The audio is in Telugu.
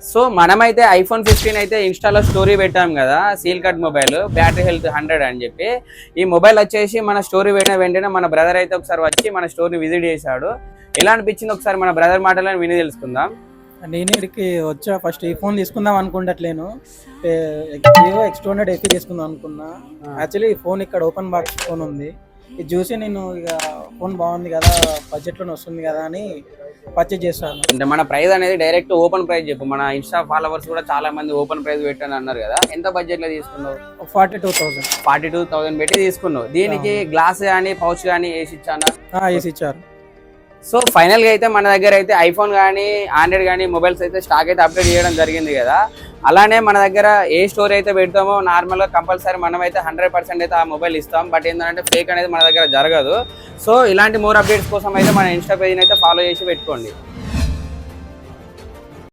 సో మనమైతే ఐఫోన్ 15 అయితే ఇన్స్టాలో స్టోరీ పెట్టాం కదా, seal cut mobile, battery health 100 అని చెప్పి. ఈ మొబైల్ వచ్చేసి మన స్టోరీ పెట్టిన వెంటనే మన బ్రదర్ అయితే ఒకసారి వచ్చి మన స్టోరీ విజిట్ చేశాడు. ఎలా అనిపించింది ఒకసారి మన బ్రదర్ మాటలను విని తెలుసుకుందాం. నేను ఇక్కడికి వచ్చా ఫస్ట్ ఈ ఫోన్ తీసుకుందాం అనుకుంటట్లేను, వివో X200 FE తీసుకుందాం అనుకున్నా. యాక్చువల్లీ ఈ ఫోన్ ఇక్కడ ఓపెన్ బాక్స్ ఫోన్ ఉంది, ఇది చూసి నేను ఇక ఫోన్ బాగుంది కదా, బడ్జెట్లోనే వస్తుంది కదా అని పర్చేజ్ చేస్తాను. అంటే మన ప్రైస్ అనేది డైరెక్ట్ ఓపెన్ ప్రైస్ చెప్పు. మన ఇన్స్టా ఫాలోవర్స్ కూడా చాలా మంది ఓపెన్ ప్రైస్ పెట్టాను అన్నారు కదా, ఎంత బడ్జెట్ లో తీసుకున్నావు? 42,000. 42,000 పెట్టి తీసుకున్నావు. దీనికి గ్లాస్ కానీ పౌచ్ కానీ వేసి ఇచ్చానా? వేసి ఇచ్చారు. సో ఫైనల్ గా అయితే మన దగ్గర అయితే ఐఫోన్ కానీ ఆండ్రాయిడ్ కానీ మొబైల్స్ అయితే స్టాక్ అయితే అప్డేట్ చేయడం జరిగింది కదా. అలానే మన దగ్గర ఏ స్టోర్ అయితే పెడతామో నార్మల్ గా కంపల్సరీ మనం అయితే 100% అయితే ఆ మొబైల్ ఇస్తాం. బట్ ఏంటంటే ఫేక్ అనేది మన దగ్గర జరగదు. సో ఇలాంటి మోర్ అప్డేట్స్ కోసం అయితే మన ఇన్స్టా పేజ్ అయితే ఫాలో చేసి పెట్టుకోండి.